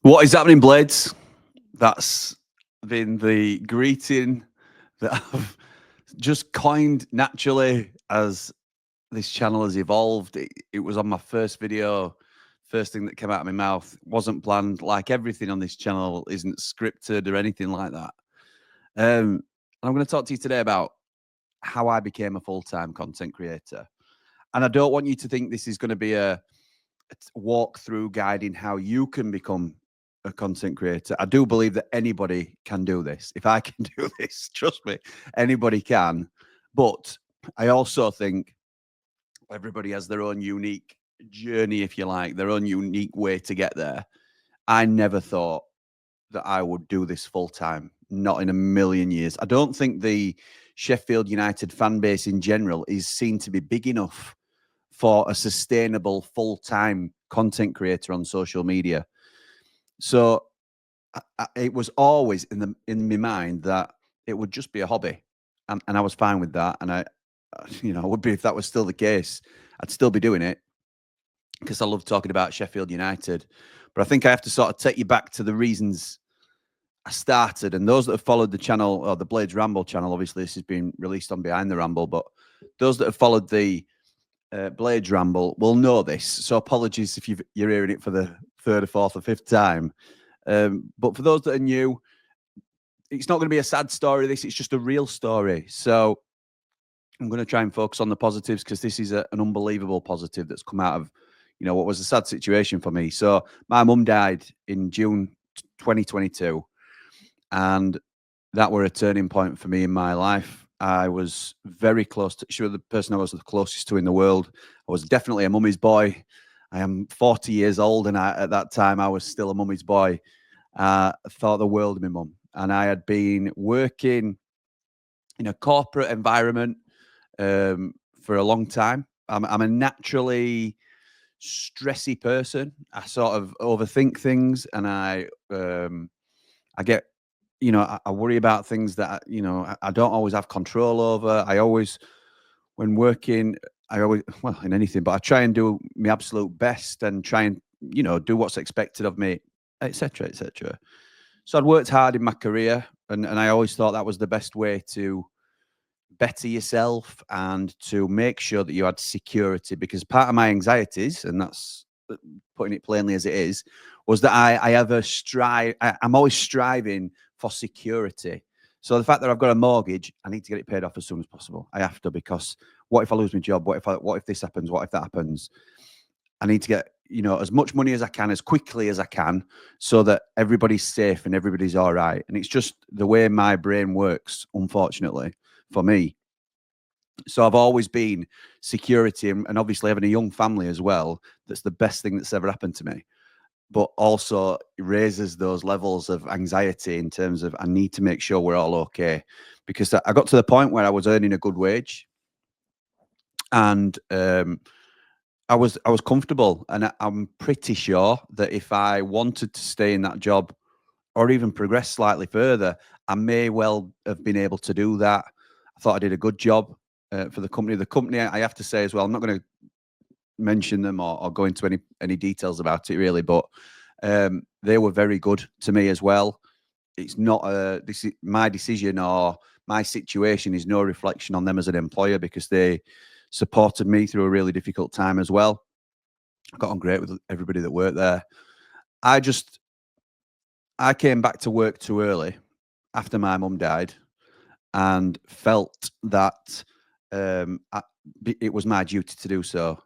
What is happening, Blades? That's been the greeting that I've just coined naturally as this channel has evolved. It was on my first video, first thing that came out of my mouth. Wasn't planned. Like everything on this channel isn't scripted or anything like that. I'm going to talk to you today about how I became a full-time content creator. And I don't want you to think this is going to be a walk through guiding how you can become a content creator. I do believe that anybody can do this. If I can do this, trust me, anybody can. But I also think everybody has their own unique journey, if you like, their own unique way to get there. I never thought that I would do this full time, not in a million years. I don't think the Sheffield United fan base in general is seen to be big enough for a sustainable full-time content creator on social media. So it was always in my mind that it would just be a hobby, and I was fine with that. And I would be if that was still the case. I'd still be doing it because I love talking about Sheffield United. But I think I have to sort of take you back to the reasons I started, and those that have followed the channel or the Blades Ramble channel. Obviously, this has been released on Behind the Ramble, but those that have followed the Blades Ramble will know this. So apologies if you're hearing it for the third or fourth or fifth time. But for those that are new, it's not going to be a sad story. It's just a real story. So I'm going to try and focus on the positives because this is an unbelievable positive that's come out of, what was a sad situation for me. So my mum died in June 2022, and that were a turning point for me in my life. I was very close to, she was the person I was the closest to in the world. I was definitely a mummy's boy. I am 40 years old, and at that time, I was still a mummy's boy. I thought the world of my mum. And I had been working in a corporate environment for a long time. I'm a naturally stressy person. I sort of overthink things, and I get I worry about things that I don't always have control over. I always, when working, I always, well, in anything, but I try and do my absolute best and try and do what's expected of me, etc., etc. So I'd worked hard in my career, and I always thought that was the best way to better yourself and to make sure that you had security. Because part of my anxieties, and that's putting it plainly as it is, was that I'm always striving for security. So the fact that I've got a mortgage, I need to get it paid off as soon as possible. I have to, because what if I lose my job? What if this happens? What if that happens? I need to get as much money as I can as quickly as I can, so that everybody's safe and everybody's all right. And it's just the way my brain works, unfortunately, for me. So I've always been security, and obviously having a young family as well. That's the best thing that's ever happened to me. But also it raises those levels of anxiety in terms of I need to make sure we're all okay, because I got to the point where I was earning a good wage, and I was comfortable, and I'm pretty sure that if I wanted to stay in that job or even progress slightly further, I may well have been able to do that. I thought I did a good job for the company. The company, I have to say as well, I'm not going to mention them or go into any details about it really, but they were very good to me as well. It's not this is my decision, or my situation is no reflection on them as an employer, because they supported me through a really difficult time as well. I got on great with everybody that worked there. I just I came back to work too early after my mum died, and felt that it was my duty to do so.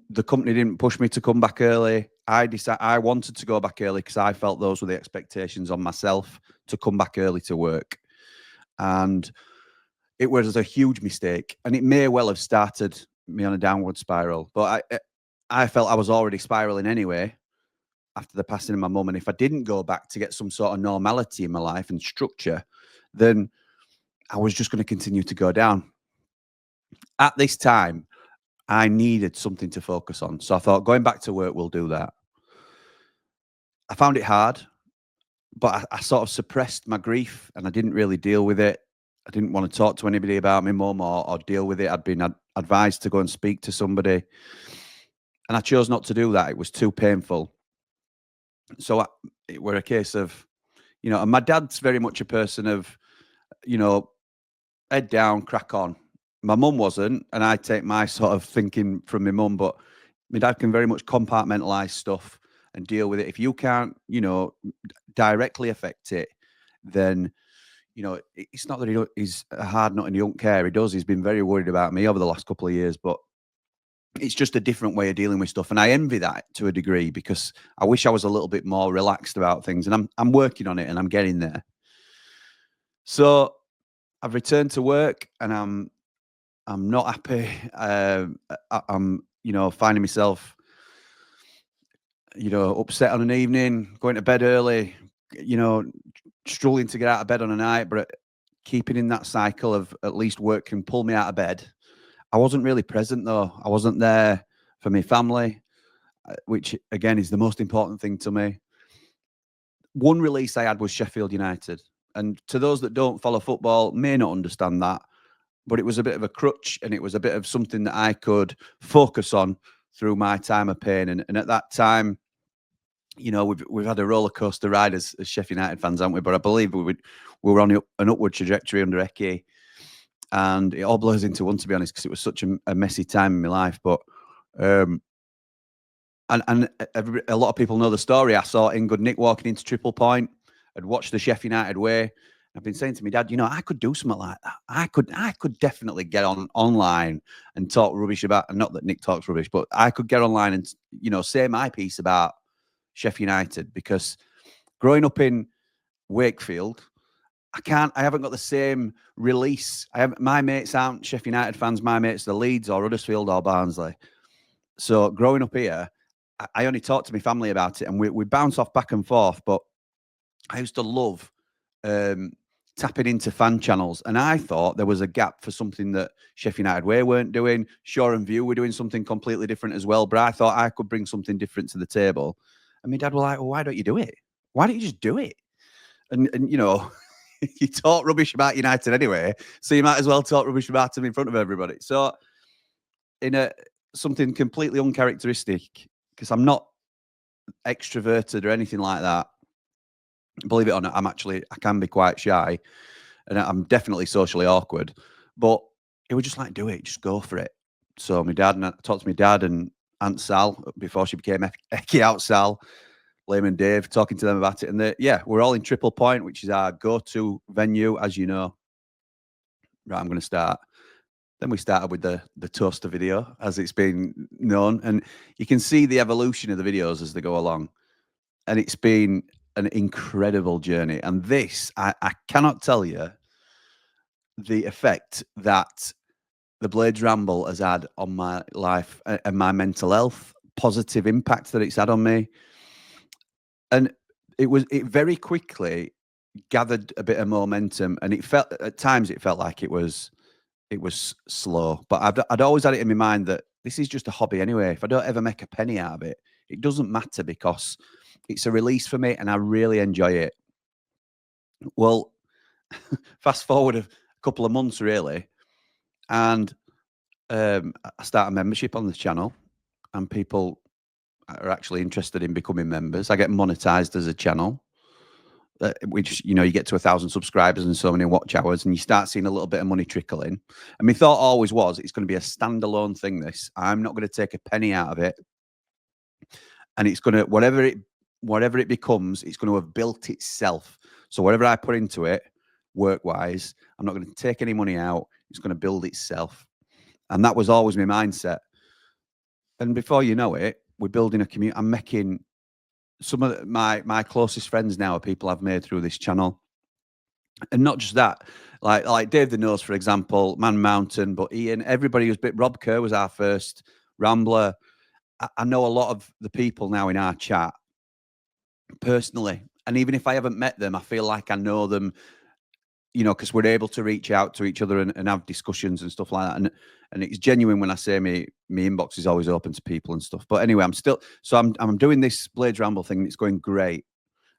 The company didn't push me to come back early. I wanted to go back early because I felt those were the expectations on myself, to come back early to work. And it was a huge mistake, and it may well have started me on a downward spiral. But I felt I was already spiraling anyway after the passing of my mum. And if I didn't go back to get some sort of normality in my life and structure, then I was just going to continue to go down. At this time, I needed something to focus on. So I thought going back to work will do that. I found it hard, but I sort of suppressed my grief, and I didn't really deal with it. I didn't want to talk to anybody about my mum, or deal with it. I'd been advised to go and speak to somebody, and I chose not to do that. It was too painful. So it were a case of, and my dad's very much a person of, you know, head down, crack on. My mum wasn't, and I take my sort of thinking from my mum, but my dad can very much compartmentalize stuff and deal with it. If you can't, directly affect it, then it's not that he's a hard nut and he don't care. He does. He's been very worried about me over the last couple of years, but it's just a different way of dealing with stuff, and I envy that to a degree because I wish I was a little bit more relaxed about things, and I'm working on it, and I'm getting there. So I've returned to work, and I'm not happy. I'm finding myself upset on an evening, going to bed early, you know, struggling to get out of bed on a night, but keeping in that cycle of at least work can pull me out of bed. I wasn't really present though. I wasn't there for my family, which again is the most important thing to me. One release I had was Sheffield United. And to those that don't follow football may not understand that, but it was a bit of a crutch and it was a bit of something that I could focus on through my time of pain. And at that time, we've had a roller coaster ride as Sheffield United fans, haven't we? But I believe we were on an upward trajectory under Eki, and it all blows into one, to be honest, because it was such a messy time in my life. But and a lot of people know the story. I saw Ingud Nick walking into Triple Point. I'd watched the Sheffield United way. I've been saying to my dad, I could do something like that. I could definitely get online and talk rubbish about, and not that Nick talks rubbish, but I could get online and, say my piece about Sheffield United, because growing up in Wakefield, I haven't got the same release. My mates aren't Sheffield United fans. My mates are Leeds or Huddersfield or Barnsley. So growing up here, I only talk to my family about it, and we bounce off back and forth. But I used to love tapping into fan channels, and I thought there was a gap for something that Sheffield United Way weren't doing. Shore and View were doing something completely different as well, but I thought I could bring something different to the table. And my dad was like, "Well, why don't you do it? Why don't you just do it?" And you talk rubbish about United anyway, so you might as well talk rubbish about them in front of everybody. So in something completely uncharacteristic, because I'm not extroverted or anything like that. Believe it or not, I can be quite shy, and I'm definitely socially awkward. But it was just like, do it, just go for it. So my dad, and I talked to my dad and Aunt Sal before she became Eki Out Sal, Liam and Dave, talking to them about it. And we're all in Triple Point, which is our go-to venue, as you know. Right, I'm going to start. Then we started with the toaster video, as it's been known, and you can see the evolution of the videos as they go along. And it's been an incredible journey. And this, I cannot tell you the effect that the Blades Ramble has had on my life and my mental health, positive impact that it's had on me. And it very quickly gathered a bit of momentum, and at times it felt like it was slow. But I'd always had it in my mind that this is just a hobby anyway. If I don't ever make a penny out of it, it doesn't matter, because it's a release for me and I really enjoy it. Well, fast forward a couple of months really, and I start a membership on the channel, and people are actually interested in becoming members. I get monetized as a channel, which, you get to 1,000 subscribers and so many watch hours, and you start seeing a little bit of money trickling. And my thought always was, it's going to be a standalone thing. I'm not going to take a penny out of it, and it's going to, whatever it becomes, it's going to have built itself. So whatever I put into it, work wise, I'm not going to take any money out. It's going to build itself. And that was always my mindset. And before you know it, we're building a community. I'm making some of my closest friends now are people I've made through this channel. And not just that, like Dave the Nose, for example, Man Mountain, but Ian, everybody who's Rob Kerr was our first Rambler. I know a lot of the people now in our chat personally. And even if I haven't met them, I feel like I know them, because we're able to reach out to each other and have discussions and stuff like that. And it's genuine when I say my inbox is always open to people and stuff. But anyway, I'm doing this Blades Ramble thing. And it's going great.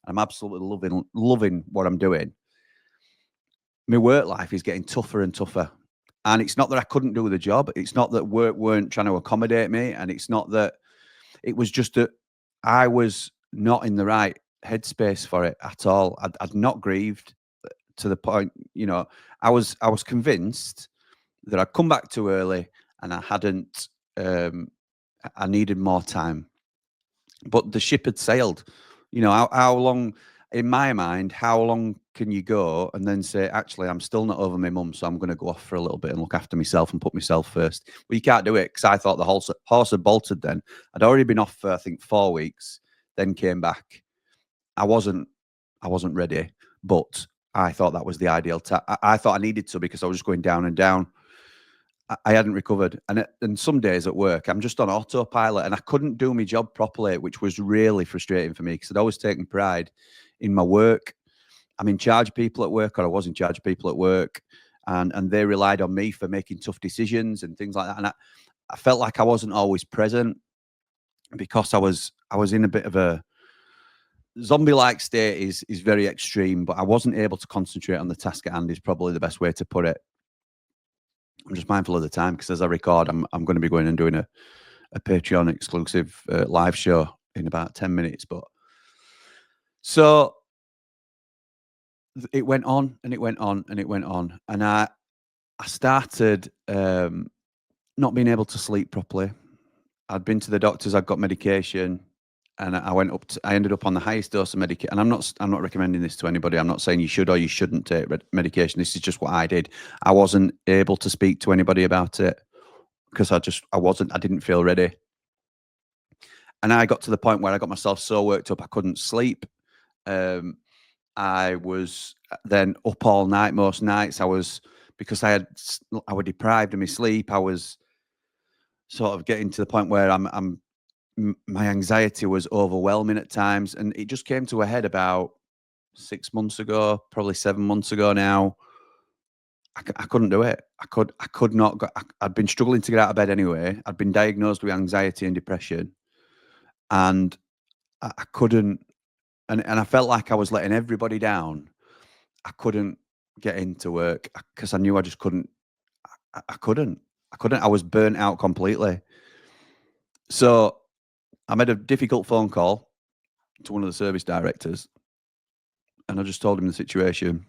I'm absolutely loving what I'm doing. My work life is getting tougher and tougher. And it's not that I couldn't do the job. It's not that work weren't trying to accommodate me. And it's not that, it was just that I was not in the right headspace for it at all. I'd not grieved to the point, I was convinced that I'd come back too early and I hadn't, I needed more time. But the ship had sailed. How long, in my mind, how long can you go and then say, actually, I'm still not over my mum, so I'm going to go off for a little bit and look after myself and put myself first. Well, you can't do it because I thought the horse had bolted then. I'd already been off for, I think, 4 weeks, then came back. I wasn't, I wasn't ready, but I thought that was the ideal time. I thought I needed to because I was just going down and down. I hadn't recovered, and some days at work, I'm just on autopilot, and I couldn't do my job properly, which was really frustrating for me because I'd always taken pride in my work. I'm in charge of people at work, or I was in charge of people at work, and they relied on me for making tough decisions and things like that. And I felt like I wasn't always present because I was in a bit of a zombie-like state. Is very extreme, but I wasn't able to concentrate on the task at hand. Is probably the best way to put it. I'm just mindful of the time because as I record, I'm going to be going and doing a Patreon exclusive live show in about 10 minutes. But so it went on and it went on and it went on, and I started not being able to sleep properly. I'd been to the doctors. I'd got medication, and I went up. I ended up on the highest dose of medication. And I'm not recommending this to anybody. I'm not saying you should or you shouldn't take medication. This is just what I did. I wasn't able to speak to anybody about it because I didn't feel ready. And I got to the point where I got myself so worked up I couldn't sleep. Um, I was then up all night most nights. Because I was deprived of my sleep. I was sort of getting to the point where my anxiety was overwhelming at times, and it just came to a head about 6 months ago, probably 7 months ago now. I couldn't do it. I could not. I'd been struggling to get out of bed anyway. I'd been diagnosed with anxiety and depression, and I couldn't. And I felt like I was letting everybody down. I couldn't get into work because I knew I just couldn't. I couldn't. I couldn't. I was burnt out completely. So I made a difficult phone call to one of the service directors, and I just told him the situation,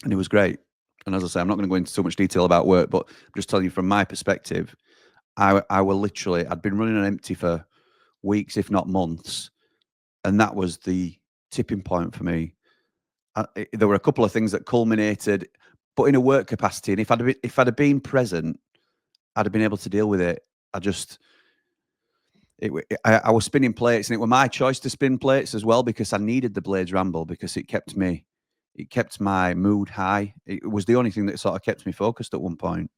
and it was great. And as I say, I'm not going to go into too much detail about work, but I'm just telling you from my perspective, I'd been running on empty for weeks, if not months, and that was the tipping point for me. There were a couple of things that culminated, but in a work capacity. And if I'd have been present, I'd have been able to deal with it. I just I was spinning plates, and it was my choice to spin plates as well because I needed the Blades Ramble because it kept my mood high. It was the only thing that sort of kept me focused at one point.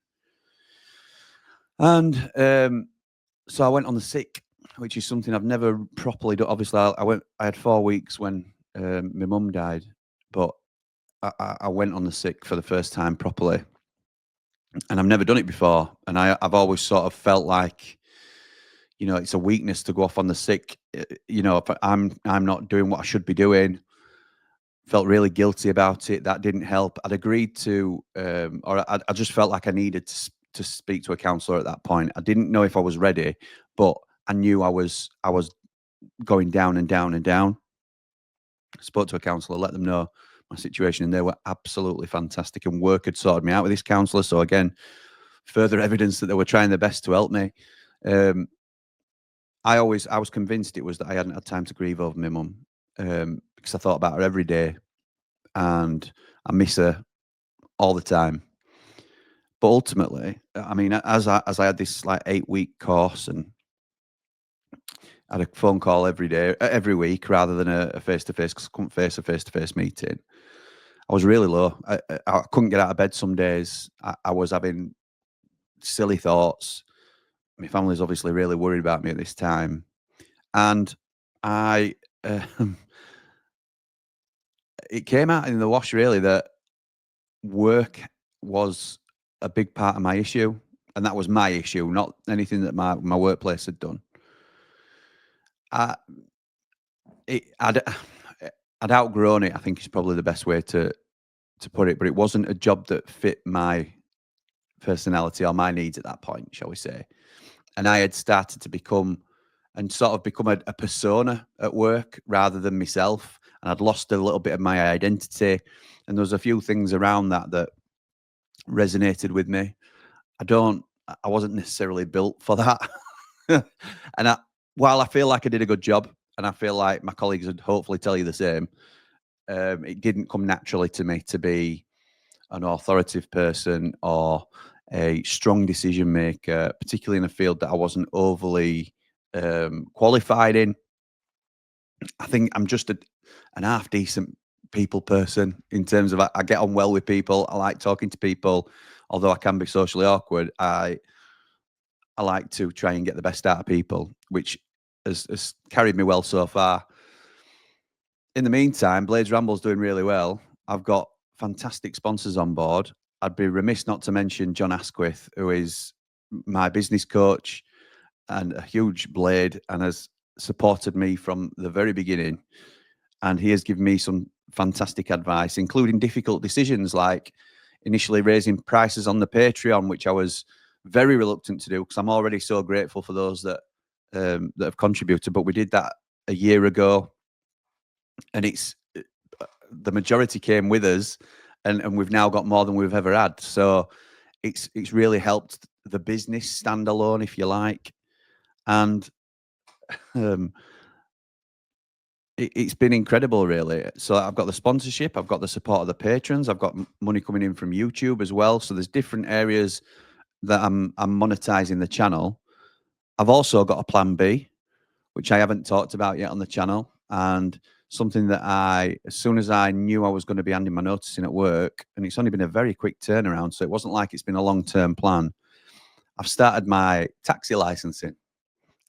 And so I went on the sick, which is something I've never properly done. Obviously, I had 4 weeks when my mum died, but I went on the sick for the first time properly, and I've never done it before. And I've always sort of felt like, it's a weakness to go off on the sick. If I'm not doing what I should be doing. Felt really guilty about it. That didn't help. I'd agreed to, or I just felt like I needed to speak to a counsellor at that point. I didn't know if I was ready, but I knew I was going down and down and down. I spoke to a counsellor, let them know my situation, and they were absolutely fantastic. And work had sorted me out with this counsellor. So again, further evidence that they were trying their best to help me. I was convinced it was that I hadn't had time to grieve over my mum, because I thought about her every day, and I miss her all the time. But ultimately, I mean, as I had this like 8 week course, and I had a phone call every day, every week, rather than a face to face, because I couldn't face a face to face meeting. I was really low. I couldn't get out of bed some days. I was having silly thoughts. My family's obviously really worried about me at this time, and I. It came out in the wash really that work was a big part of my issue, and that was my issue, not anything that my workplace had done. I it I'd I'd outgrown it, I think is probably the best way to put it, but it wasn't a job that fit my personality or my needs at that point, shall we say. And I had started to become and sort of become a persona at work rather than myself. And I'd lost a little bit of my identity. And there was a few things around that that resonated with me. I wasn't necessarily built for that. And while I feel like I did a good job, and I feel like my colleagues would hopefully tell you the same, it didn't come naturally to me to be an authoritative person or a strong decision maker, particularly in a field that I wasn't overly qualified in. I think I'm just an half decent people person in terms of I get on well with people. I like talking to people, although I can be socially awkward. I like to try and get the best out of people, which has carried me well so far. In the meantime, Blades Ramble's doing really well. I've got fantastic sponsors on board. I'd be remiss not to mention John Asquith, who is my business coach and a huge blade and has supported me from the very beginning. And he has given me some fantastic advice, including difficult decisions like initially raising prices on the Patreon, which I was very reluctant to do because I'm already so grateful for those that have contributed. But we did that a year ago, and it's the majority came with us, and we've now got more than we've ever had. So it's really helped the business stand alone, if you like, and it's been incredible, really. So I've got the sponsorship, I've got the support of the patrons, I've got money coming in from YouTube as well. So there's different areas that I'm monetizing the channel. I've also got a plan B, which I haven't talked about yet on the channel, and something that as soon as I knew I was going to be handing my notice in at work, and it's only been a very quick turnaround, so it wasn't like it's been a long-term plan. I've started my taxi licensing,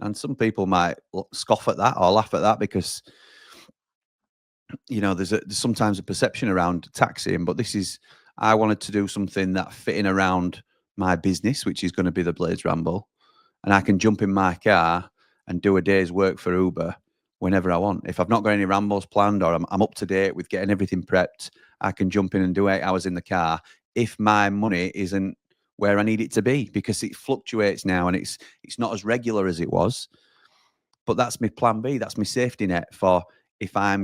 and some people might scoff at that or laugh at that because there's sometimes a perception around taxiing, but I wanted to do something that fit in around my business, which is going to be the Blades Ramble, and I can jump in my car and do a day's work for Uber whenever I want. If I've not got any rambles planned or I'm up to date with getting everything prepped, I can jump in and do 8 hours in the car if my money isn't where I need it to be, because it fluctuates now and it's not as regular as it was. But that's my plan B. That's my safety net for if I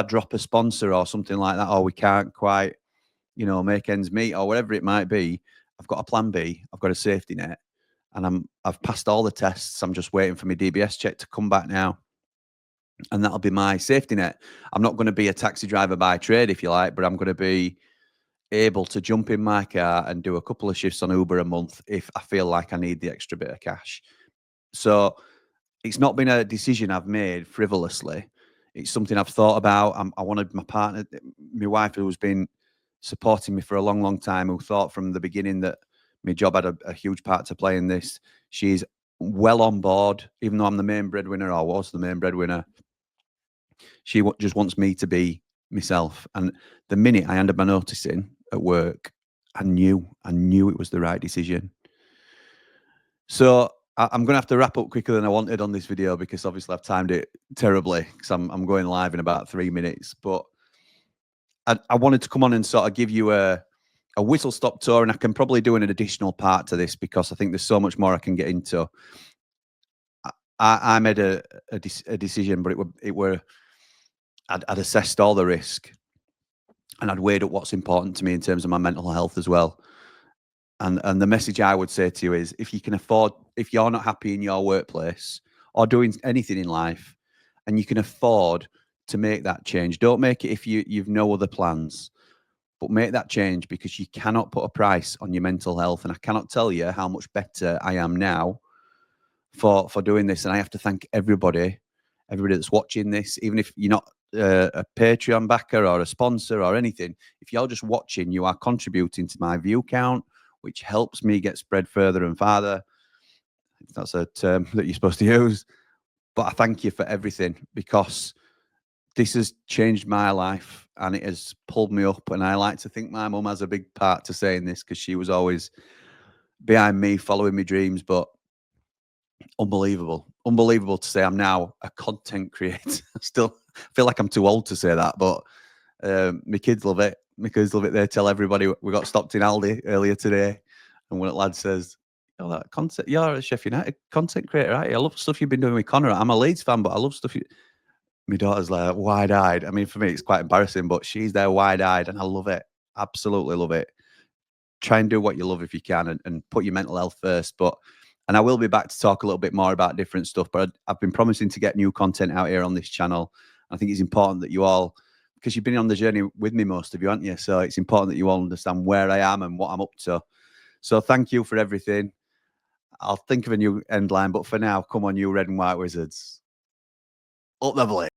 drop a sponsor or something like that, or we can't quite, make ends meet or whatever it might be. I've got a plan B. I've got a safety net, and I've passed all the tests. I'm just waiting for my DBS check to come back now, and that'll be my safety net. I'm not going to be a taxi driver by trade, if you like, but I'm going to be able to jump in my car and do a couple of shifts on Uber a month if I feel like I need the extra bit of cash. So it's not been a decision I've made frivolously. It's something I've thought about. I wanted my partner, my wife, who's been supporting me for a long, long time, who thought from the beginning that my job had a huge part to play in this. She's well on board, even though I'm the main breadwinner, or was the main breadwinner. She just wants me to be myself. And the minute I handed my notice in at work, I knew it was the right decision. So I'm going to have to wrap up quicker than I wanted on this video, because obviously I've timed it terribly, because I'm going live in about 3 minutes. But I wanted to come on and sort of give you a whistle-stop tour, and I can probably do an additional part to this because I think there's so much more I can get into. I made a decision, but I'd assessed all the risk, and I'd weighed up what's important to me in terms of my mental health as well. And the message I would say to you is, if you're not happy in your workplace or doing anything in life, and you can afford to make that change, don't make it if you've no other plans, but make that change, because you cannot put a price on your mental health. And I cannot tell you how much better I am now for doing this. And I have to thank everybody that's watching this, even if you're not a Patreon backer or a sponsor or anything. If you're just watching, you are contributing to my view count, which helps me get spread further and farther. If that's a term that you're supposed to use. But I thank you for everything, because this has changed my life and it has pulled me up. And I like to think my mum has a big part to say in this, because she was always behind me, following my dreams. But unbelievable to say I'm now a content creator. Still feel like I'm too old to say that, but my kids love it. They tell everybody. We got stopped in Aldi earlier today, and one lad says, all that content. You're a Sheffield United content creator, aren't you? I love stuff you've been doing with Connor. I'm a Leeds fan, but I love stuff you. My daughter's like wide-eyed. I mean, for me, it's quite embarrassing, but she's there wide-eyed, and I love it. Absolutely love it. Try and do what you love if you can, and put your mental health first. But and I will be back to talk a little bit more about different stuff. But I've been promising to get new content out here on this channel. I think it's important that you all, because you've been on the journey with me, most of you, haven't you? So it's important that you all understand where I am and what I'm up to. So thank you for everything. I'll think of a new end line, but for now, come on, you red and white wizards. Up the blade.